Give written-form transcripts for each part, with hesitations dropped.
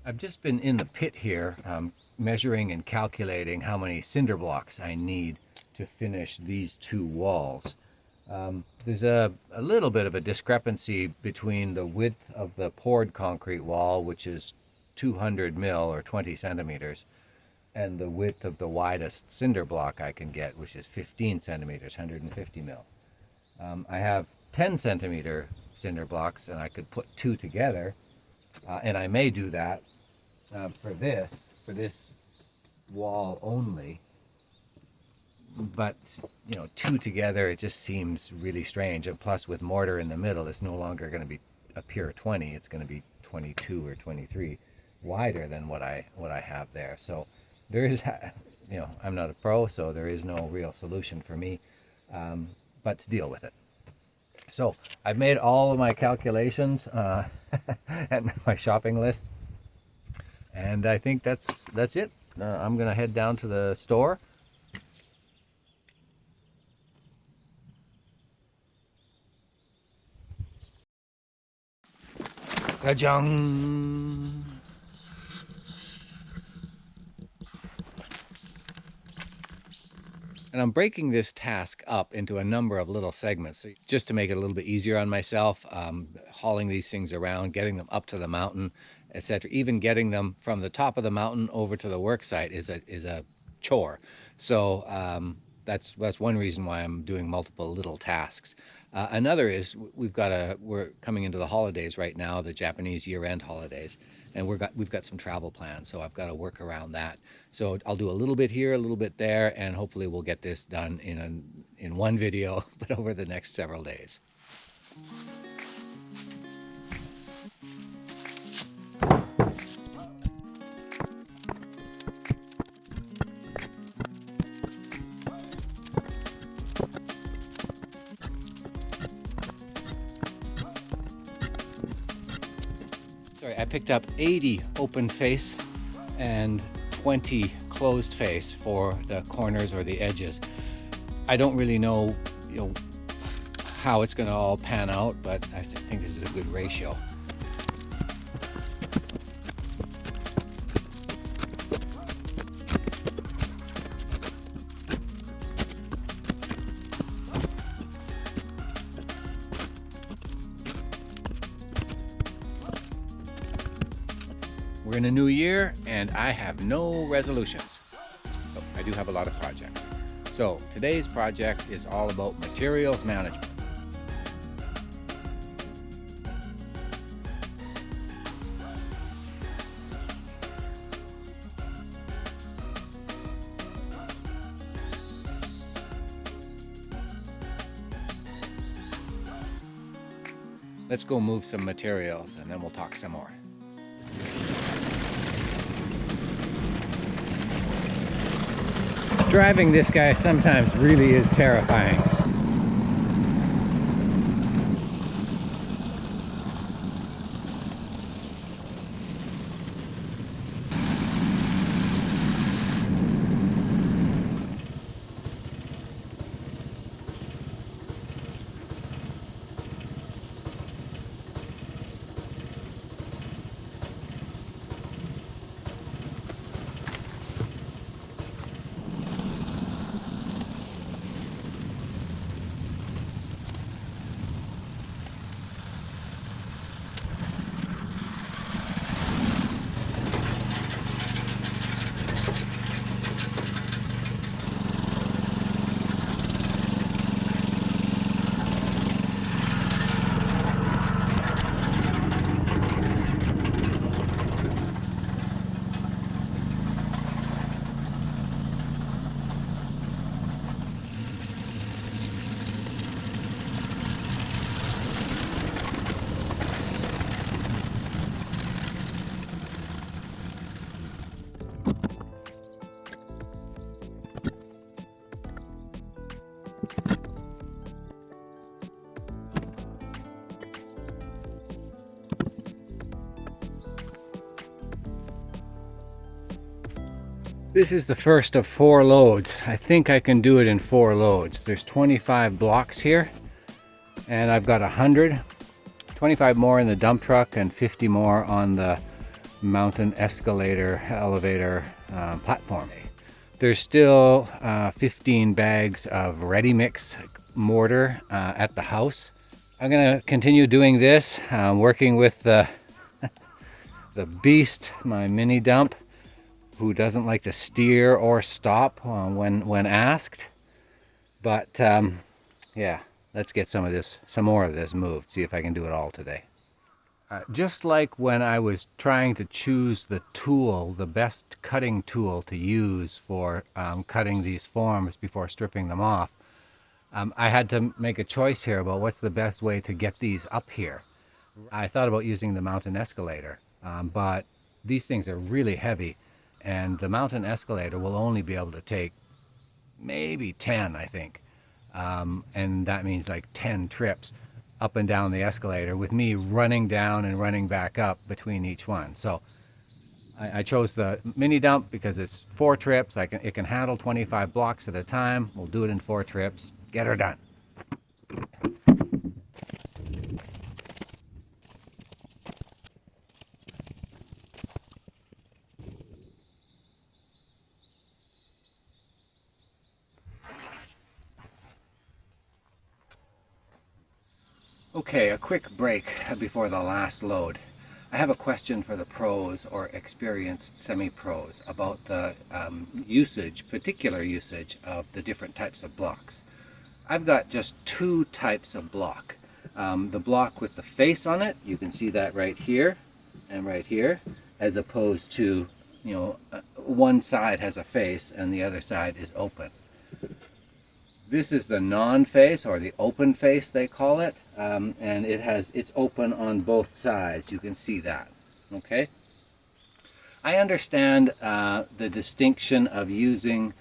I've just been in the pit here, measuring and calculating how many cinder blocks I need to finish these two walls. There's a little bit of a discrepancy between the width of the poured concrete wall, which is 200 mil or 20 centimeters, and the width of the widest cinder block I can get, which is 15 centimeters, 150 mil. I have 10 centimeter cinder blocks, and I could put two together, and I may do that for this wall only. But you know, two together, it just seems really strange. And plus, with mortar in the middle, it's no longer going to be a pure 20. It's going to be 22 or 23 wider than what I have there. So there is, you know, I'm not a pro, so there is no real solution for me, but to deal with it. So I've made all of my calculations and my shopping list, and I think that's it. I'm gonna head down to the store. Ka-jung! And I'm breaking this task up into a number of little segments just to make it a little bit easier on myself, hauling these things around, getting them up to the mountain, etc. Even getting them from the top of the mountain over to the work site is a chore. So that's one reason why I'm doing multiple little tasks. Another is we're coming into the holidays right now, the Japanese year-end holidays, and we've got some travel plans, so I've got to work around that. So I'll do a little bit here, a little bit there, and hopefully we'll get this done in one video, but over the next several days. I picked up 80 open face and 20 closed face for the corners or the edges. I don't really know, how it's going to all pan out, but I think this is a good ratio. We're in a new year, and I have no resolutions. So I do have a lot of projects. So today's project is all about materials management. Let's go move some materials, and then we'll talk some more. Driving this guy sometimes really is terrifying. This is the first of 4 loads. I think I can do it in 4 loads. There's 25 blocks here, and I've got 100. 25 more in the dump truck and 50 more on the mountain escalator elevator platform. There's still 15 bags of ready mix mortar at the house. I'm gonna continue doing this, working with the beast, my mini dump, who doesn't like to steer or stop when asked. But yeah, let's get some more of this moved, see if I can do it all today. Just like when I was trying to choose the tool, the best cutting tool to use for cutting these forms before stripping them off, I had to make a choice here about what's the best way to get these up here. I thought about using the mountain escalator, but these things are really heavy, and the mountain escalator will only be able to take maybe 10, I think. And that means like 10 trips up and down the escalator with me running down and running back up between each one. So I chose the mini dump because it's 4 trips. It can handle 25 blocks at a time. We'll do it in 4 trips. Get her done. Okay, a quick break before the last load. I have a question for the pros or experienced semi-pros about the particular usage of the different types of blocks. I've got just 2 types of block. The block with the face on it, you can see that right here and right here, as opposed to, one side has a face and the other side is open. This is the non-face, or the open face they call it, and it's open on both sides. You can see that. Okay. I understand the distinction of using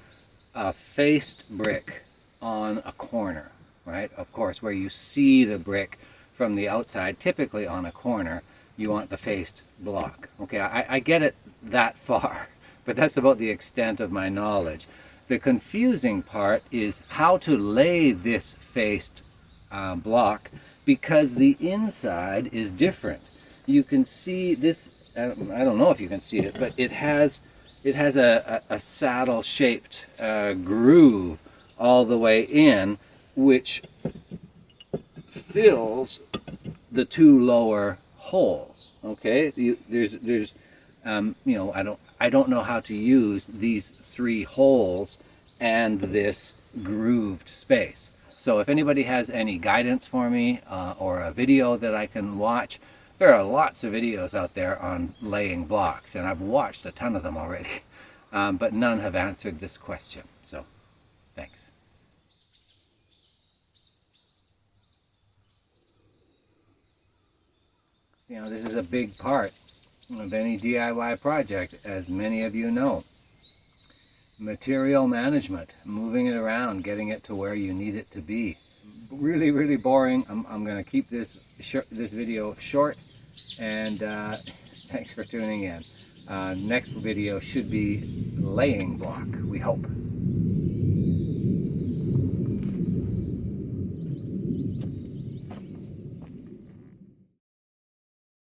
a faced brick on a corner, right? Of course, where you see the brick from the outside, typically on a corner, you want the faced block. Okay, I get it that far, but that's about the extent of my knowledge. The confusing part is how to lay this faced block, because the inside is different. You can see this, I don't know if you can see it, but it has a saddle-shaped groove all the way in, which fills the 2 lower holes. Okay, I don't know how to use these 3 holes and this grooved space. So if anybody has any guidance for me or a video that I can watch, there are lots of videos out there on laying blocks, and I've watched a ton of them already, but none have answered this question. So thanks. This is a big part of any DIY project, as many of you know. Material management, moving it around, getting it to where you need it to be. Really, really boring. I'm going to keep this video short, and thanks for tuning in. Next video should be laying block, we hope.